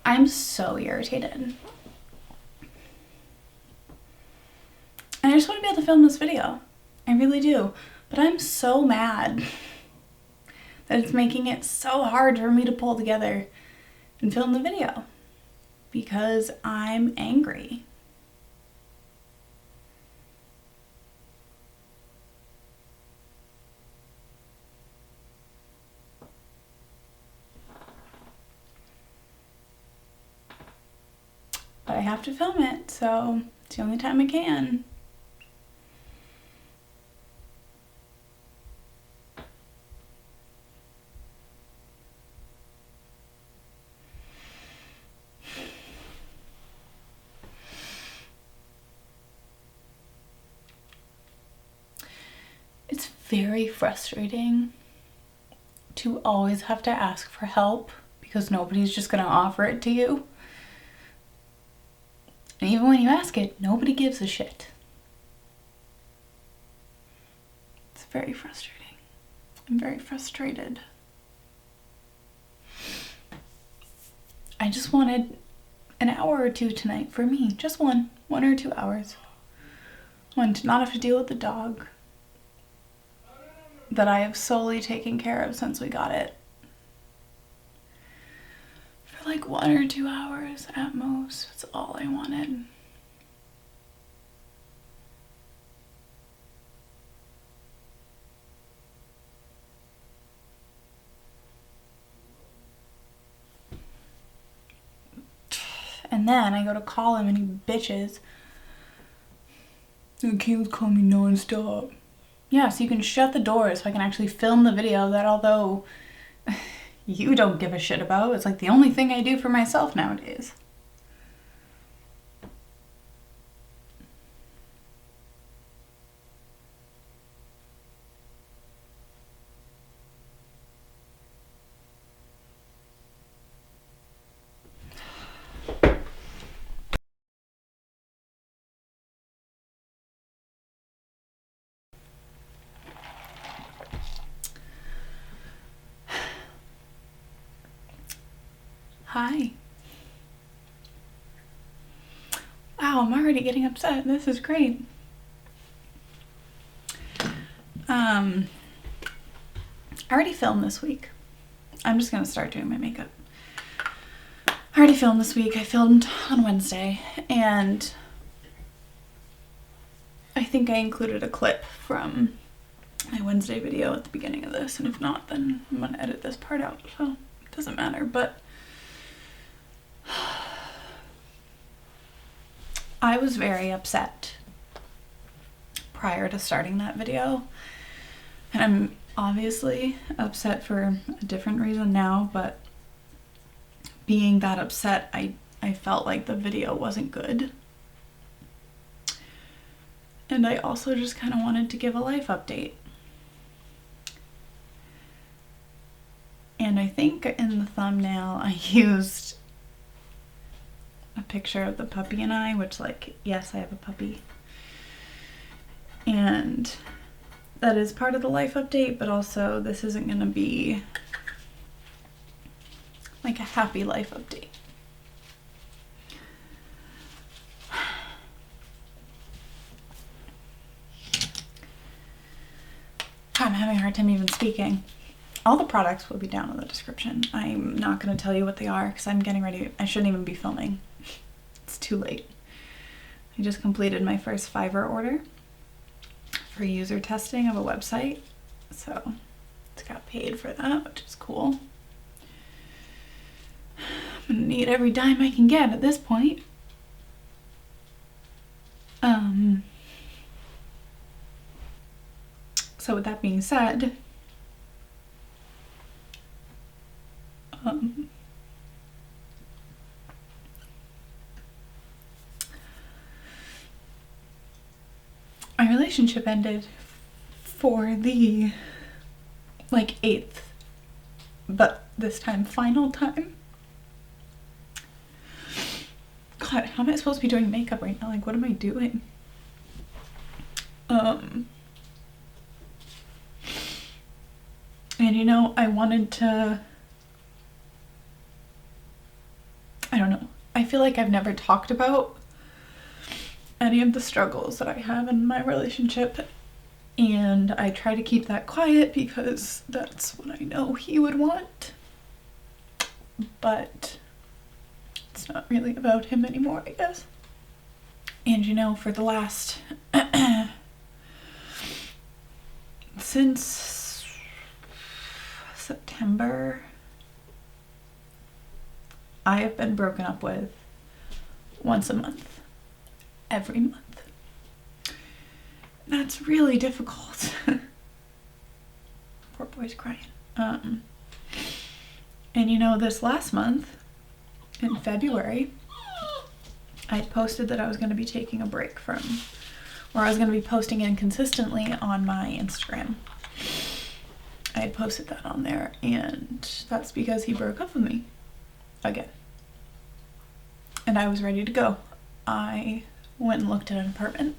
I'm so irritated. And I just want to be able to film this video. I really do. But I'm so mad that it's making it so hard for me to pull together and film the video because I'm angry. But I have to film it, so it's the only time I can. It's very frustrating to always have to ask for help because nobody's just gonna offer it to you. And even when you ask it, nobody gives a shit. It's very frustrating. I'm very frustrated. I just wanted an hour or two tonight for me. Just one or 2 hours. One, to not have to deal with the dog that I have solely taken care of since we got it. For like 1 or 2 hours at most. That's all I wanted. And then I go to call him and he bitches. The kids call me non-stop. Yeah, so you can shut the door so I can actually film the video that, although you don't give a shit about, it's like the only thing I do for myself nowadays. Hi. Wow, I'm already getting upset. This is great. I already filmed this week. I'm just gonna start doing my makeup. I already filmed this week. I filmed on Wednesday, and I think I included a clip from my Wednesday video at the beginning of this, and if not, then I'm gonna edit this part out, so it doesn't matter. But I was very upset prior to starting that video, and I'm obviously upset for a different reason now, but being that upset, I felt like the video wasn't good. And I also just kind of wanted to give a life update. And I think in the thumbnail I used a picture of the puppy and I, which, like, yes, I have a puppy. And that is part of the life update, but also this isn't gonna be like a happy life update. I'm having a hard time even speaking. All the products will be down in the description. I'm not going to tell you what they are because I'm getting ready. I shouldn't even be filming. It's too late. I just completed my first Fiverr order for user testing of a website. So it's got paid for that, which is cool. I'm going to need every dime I can get at this point. So with that being said, my relationship ended for the, like, 8th, but this time final time. God, how am I supposed to be doing makeup right now? Like, what am I doing? And you know, I wanted to I don't know. I feel like I've never talked about any of the struggles that I have in my relationship, and I try to keep that quiet because that's what I know he would want. But it's not really about him anymore, I guess. And you know, for the last since September, I have been broken up with once a month, every month. That's really difficult. Poor boy's crying. And you know, this last month, in February, I posted that I was going to be taking a break from, or I was going to be posting inconsistently on my Instagram. I had posted that on there, and that's because he broke up with me again. And I was ready to go. I went and looked at an apartment,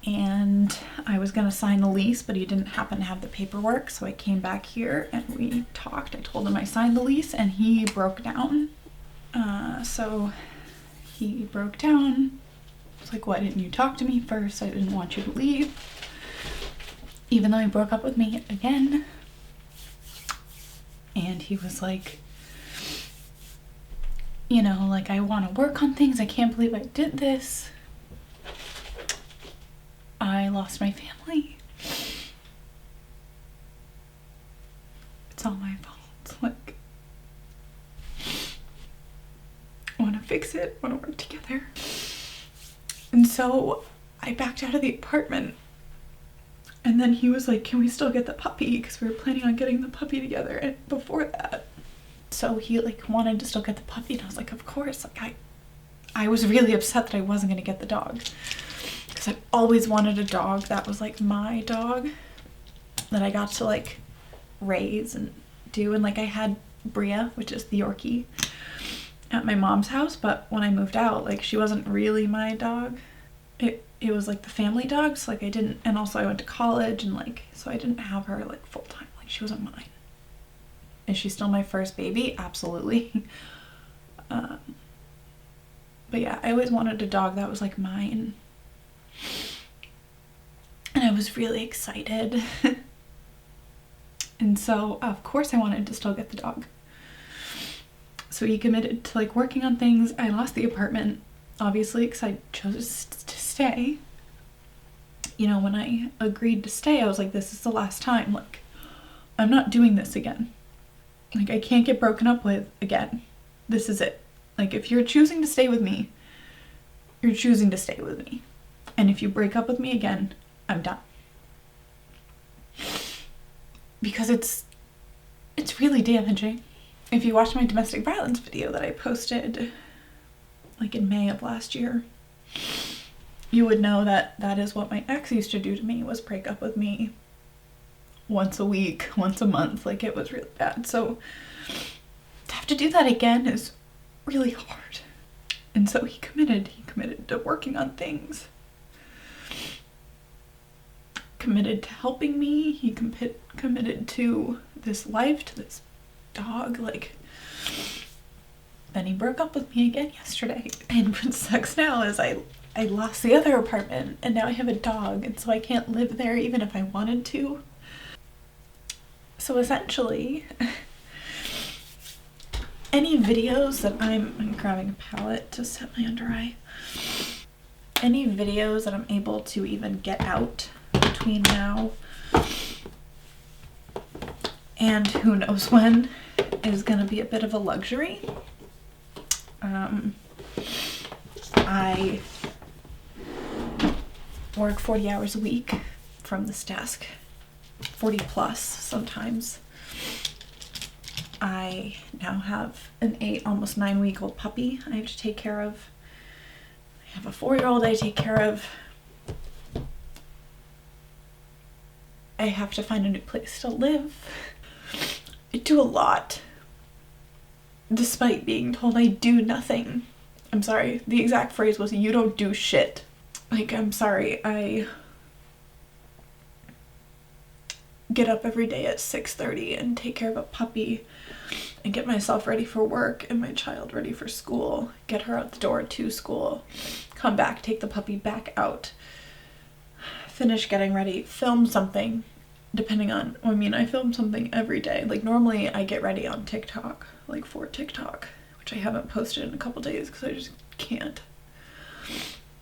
and I was going to sign the lease, but he didn't happen to have the paperwork, so I came back here and we talked. I told him I signed the lease, and he broke down. So he broke down. I was like, why didn't you talk to me first? I didn't want you to leave. Even though he broke up with me again. And he was like, you know, like, I want to work on things. I can't believe I did this. I lost my family. It's all my fault. Like, I want to fix it. I want to work together. And so I backed out of the apartment. And then he was like, can we still get the puppy? Because we were planning on getting the puppy together and before that. So he like wanted to still get the puppy, and I was like, of course. Like, I was really upset that I wasn't going to get the dog. Because I always wanted a dog that was like my dog that I got to like raise and do. And like, I had Bria, which is the Yorkie, at my mom's house, but when I moved out, like, she wasn't really my dog. It was like the family dog, so like I didn't, and also I went to college, and like, so I didn't have her like full time. Like, she wasn't mine. Is she still my first baby? Absolutely. But yeah, I always wanted a dog that was like mine. And I was really excited. And so, of course, I wanted to still get the dog. So he committed to like working on things. I lost the apartment, obviously, because I chose to stay. You know, when I agreed to stay, I was like, this is the last time. Like, I'm not doing this again. Like, I can't get broken up with again. This is it. Like, if you're choosing to stay with me, you're choosing to stay with me. And if you break up with me again, I'm done. Because it's really damaging. If you watch my domestic violence video that I posted like in May of last year, you would know that that is what my ex used to do to me, was break up with me once a week, once a month. Like, it was really bad. So to have to do that again is really hard. And so he committed to working on things, committed to helping me. He committed to this life, to this dog. Like, then he broke up with me again yesterday. And what sucks now is I lost the other apartment, and now I have a dog, and so I can't live there even if I wanted to. So essentially, any videos that I'm grabbing a palette to set my under eye, any videos that I'm able to even get out between now and who knows when is gonna be a bit of a luxury. I work 40 hours a week from this desk, 40 plus sometimes. I now have an 8, almost 9-week-old puppy I have to take care of. I have a 4-year-old I take care of. I have to find a new place to live. I do a lot, despite being told I do nothing. I'm sorry, the exact phrase was, you don't do shit. Like, I'm sorry, get up every day at 6:30 and take care of a puppy and get myself ready for work and my child ready for school, get her out the door to school, come back, take the puppy back out, finish getting ready, film something, depending on, I film something every day. Like normally I get ready on TikTok, like for TikTok, which I haven't posted in a couple days because I just can't.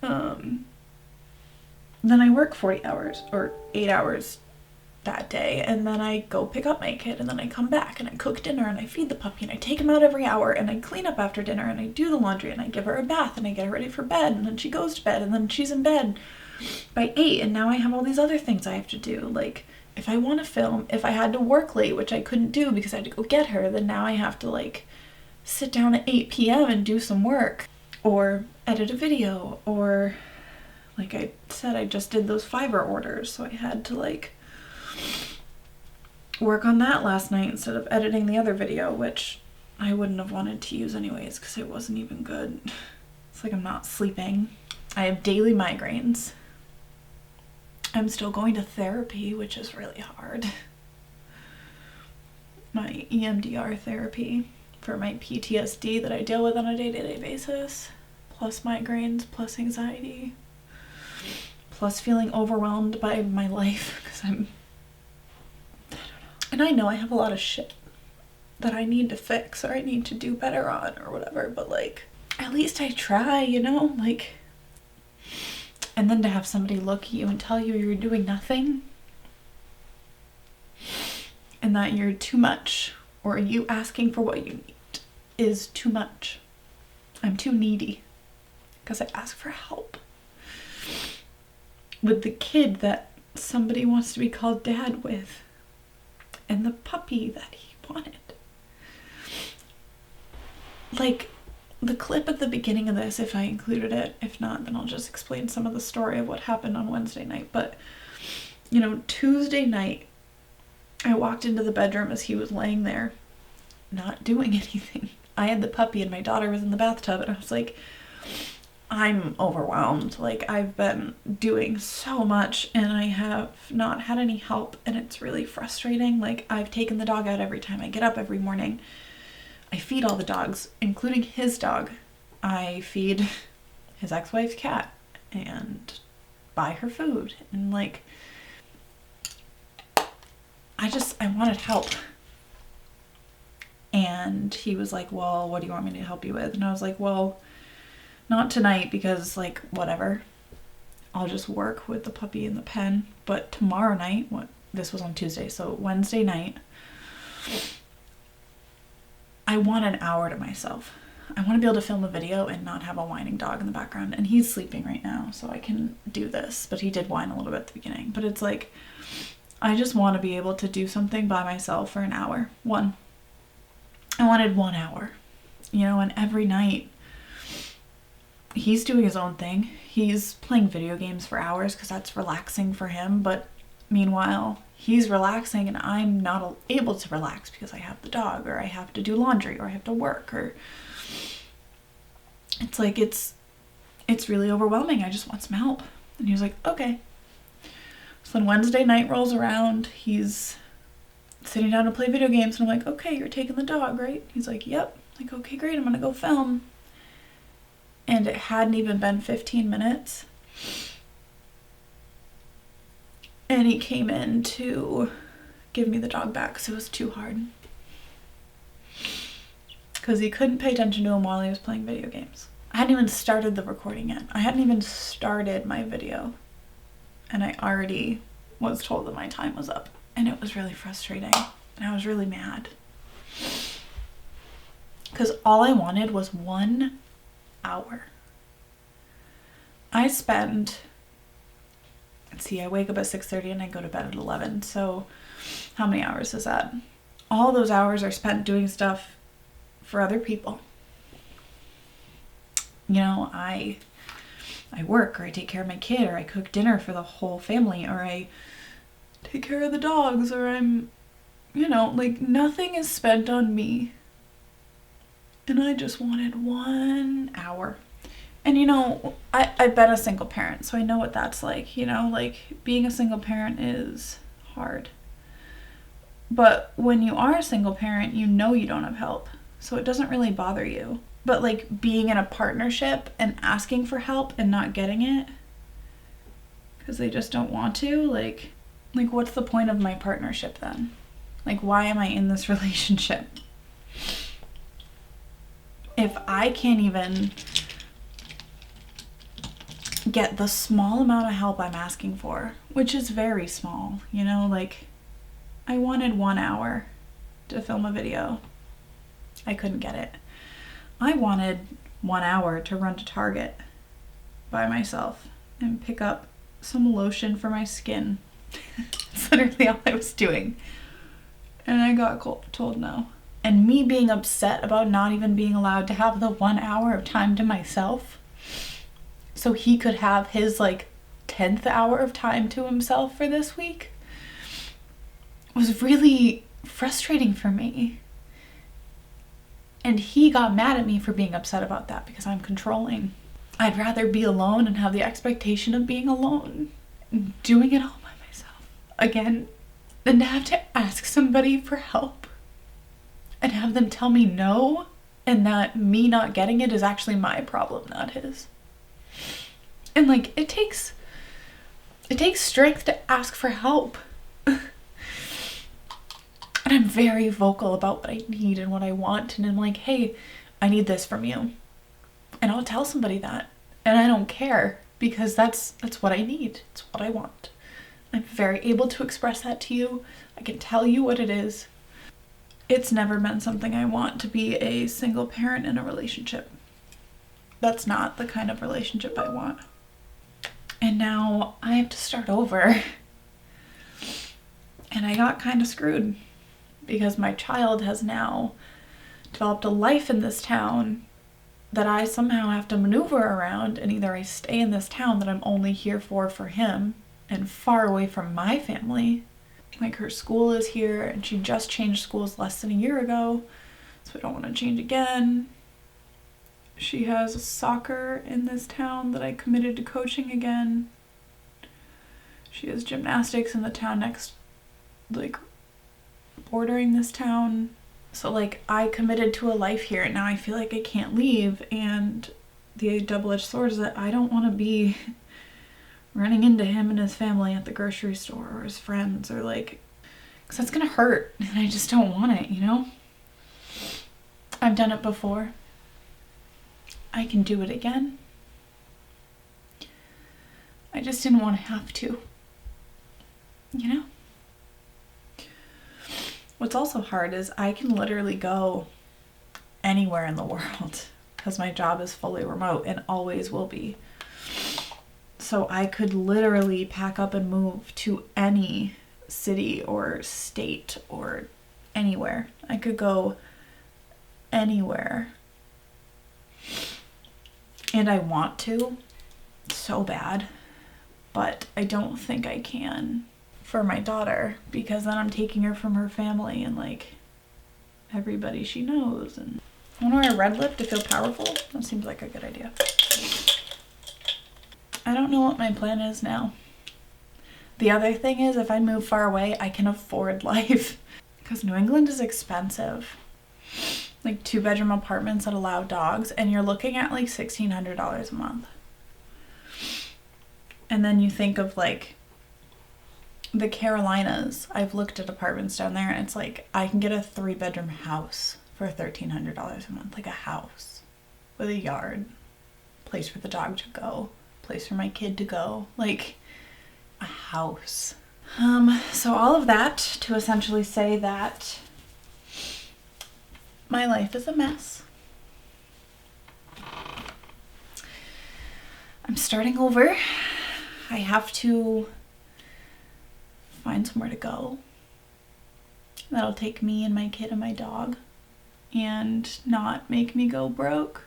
Then I work 40 hours or 8 hours that day, and then I go pick up my kid, and then I come back and I cook dinner and I feed the puppy and I take him out every hour and I clean up after dinner and I do the laundry and I give her a bath and I get her ready for bed, and then she goes to bed and then she's in bed by 8, and now I have all these other things I have to do. Like if I want to film, if I had to work late, which I couldn't do because I had to go get her, then now I have to like sit down at 8 p.m. and do some work or edit a video, or like I said, I just did those Fiverr orders, so I had to like work on that last night instead of editing the other video, which I wouldn't have wanted to use anyways because it wasn't even good. It's like I'm not sleeping. I have daily migraines. I'm still going to therapy, which is really hard. My EMDR therapy for my PTSD that I deal with on a day-to-day basis, plus migraines, plus anxiety, plus feeling overwhelmed by my life because I don't know. And I know I have a lot of shit that I need to fix or I need to do better on or whatever, but like at least I try, like, and then to have somebody look at you and tell you you're doing nothing and that you're too much, or you asking for what you need is too much. I'm too needy because I ask for help with the kid that somebody wants to be called dad with and the puppy that he wanted. Like the clip at the beginning of this, if I included it, if not, then I'll just explain some of the story of what happened on Wednesday night. But, Tuesday night, I walked into the bedroom as he was laying there, not doing anything. I had the puppy and my daughter was in the bathtub, and I was like, I'm overwhelmed. Like, I've been doing so much and I have not had any help, and it's really frustrating. Like, I've taken the dog out every time I get up every morning. I feed all the dogs, including his dog. I feed his ex-wife's cat and buy her food. And like, I wanted help. And he was like, well, what do you want me to help you with? And I was like, well, not tonight because like, whatever. I'll just work with the puppy in the pen. But tomorrow night, this was on Tuesday, so Wednesday night, I want an hour to myself. I want to be able to film a video and not have a whining dog in the background. And he's sleeping right now, so I can do this. But he did whine a little bit at the beginning. But it's like, I just want to be able to do something by myself for an hour. I wanted 1 hour. And every night, he's doing his own thing. He's playing video games for hours because that's relaxing for him. But meanwhile, he's relaxing and I'm not able to relax because I have the dog, or I have to do laundry, or I have to work, or it's like, it's really overwhelming. I just want some help. And he was like, okay. So then Wednesday night rolls around, he's sitting down to play video games, and I'm like, okay, you're taking the dog, right? He's like, yep. I'm like, okay, great, I'm gonna go film. And it hadn't even been 15 minutes. And he came in to give me the dog back because it was too hard. Because he couldn't pay attention to him while he was playing video games. I hadn't even started the recording yet. I hadn't even started my video. And I already was told that my time was up. And it was really frustrating. And I was really mad. Because all I wanted was 1 hour. I spend... I wake up at 6:30 and I go to bed at 11. So how many hours is that? All those hours are spent doing stuff for other people. I work, or I take care of my kid, or I cook dinner for the whole family, or I take care of the dogs, or I'm, like, nothing is spent on me. And I just wanted 1 hour. And I've been a single parent, so I know what that's like, like being a single parent is hard. But when you are a single parent, you know you don't have help. So it doesn't really bother you. But like being in a partnership and asking for help and not getting it because they just don't want to, like what's the point of my partnership then? Like, why am I in this relationship? If I can't even get the small amount of help I'm asking for, which is very small, you know, like I wanted 1 hour to film a video. I couldn't get it. I wanted 1 hour to run to Target by myself and pick up some lotion for my skin. That's literally all I was doing. And I got told no. And me being upset about not even being allowed to have the 1 hour of time to myself so he could have his like 10th hour of time to himself for this week was really frustrating for me. And he got mad at me for being upset about that because I'm controlling. I'd rather be alone and have the expectation of being alone, doing it all by myself again, than to have to ask somebody for help and have them tell me no, and that me not getting it is actually my problem, not his. And like, it takes strength to ask for help. And I'm very vocal about what I need and what I want. And I'm like, hey, I need this from you. And I'll tell somebody that. And I don't care because that's what I need. It's what I want. I'm very able to express that to you. I can tell you what it is. It's never been something I want to be a single parent in a relationship. That's not the kind of relationship I want. And now I have to start over. And I got kind of screwed because my child has now developed a life in this town that I somehow have to maneuver around, and either I stay in this town that I'm only here for him and far away from my family. Like, her school is here and she just changed schools less than a year ago, so I don't want to change again. She has soccer in this town that I committed to coaching again. She has gymnastics in the town next, like, bordering this town. So like, I committed to a life here and now I feel like I can't leave, and the double-edged sword is that I don't want to be running into him and his family at the grocery store or his friends, or like, because that's gonna hurt and I just don't want it, you know? I've done it before. I can do it again. I just didn't want to have to, you know? What's also hard is I can literally go anywhere in the world because my job is fully remote and always will be. So I could literally pack up and move to any city or state or anywhere. I could go anywhere. And I want to so bad, but I don't think I can for my daughter, because then I'm taking her from her family and like everybody she knows. And I want to wear a red lip to feel powerful. That seems like a good idea. I don't know what my plan is now. The other thing is, if I move far away, I can afford life because New England is expensive. Like 2-bedroom apartments that allow dogs, and you're looking at like $1,600 a month. And then you think of like the Carolinas. I've looked at apartments down there and it's like I can get a 3-bedroom house for $1,300 a month. Like a house with a yard, place for the dog to go, place for my kid to go, like a house. So all of that to essentially say that my life is a mess. I'm starting over. I have to find somewhere to go that'll take me and my kid and my dog and not make me go broke,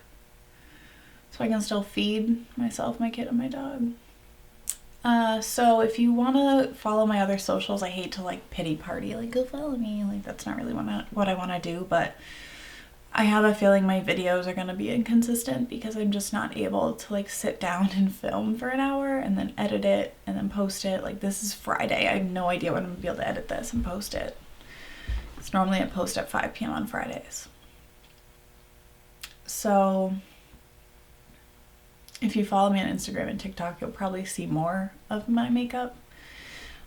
so I can still feed myself, my kid, and my dog. So if you want to follow my other socials, I hate to like pity party, like go follow me, like that's not really what I want to do, but I have a feeling my videos are going to be inconsistent because I'm just not able to like sit down and film for an hour and then edit it and then post it. Like, this is Friday. I have no idea when I'm going to be able to edit this and post it. So normally I post at 5 p.m. on Fridays. So if you follow me on Instagram and TikTok, you'll probably see more of my makeup.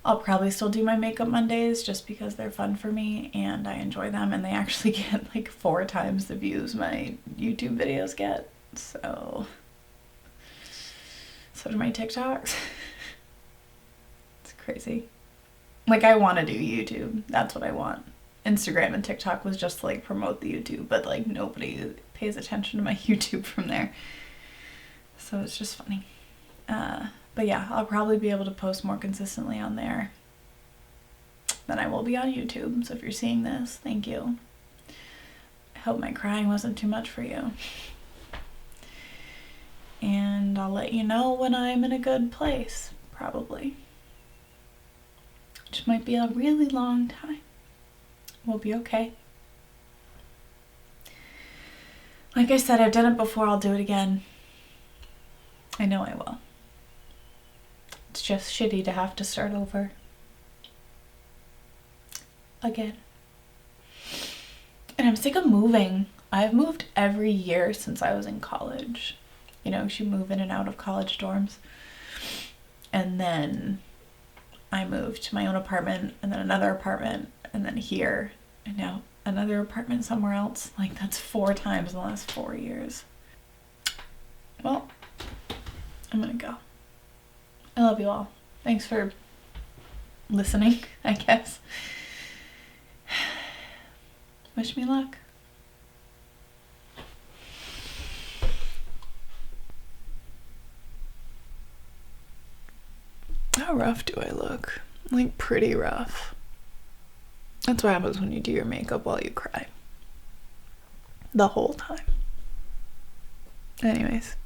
I'll probably still do my makeup Mondays just because they're fun for me and I enjoy them, and they actually get like 4 times the views my YouTube videos get. So do my TikToks. It's crazy. Like, I want to do YouTube. That's what I want. Instagram and TikTok was just to like promote the YouTube, but like nobody pays attention to my YouTube from there. So it's just funny. But yeah, I'll probably be able to post more consistently on there than I will be on YouTube. So if you're seeing this, thank you. I hope my crying wasn't too much for you. And I'll let you know when I'm in a good place, probably. Which might be a really long time. We'll be okay. Like I said, I've done it before, I'll do it again. I know I will. It's just shitty to have to start over. Again. And I'm sick of moving. I've moved every year since I was in college. You know, you move in and out of college dorms. And then I moved to my own apartment, and then another apartment, and then here, and now another apartment somewhere else. Like, that's 4 times in the last 4 years. Well, I'm gonna go. I love you all. Thanks for listening, I guess. Wish me luck. How rough do I look? Like, pretty rough. That's what happens when you do your makeup while you cry. The whole time. Anyways.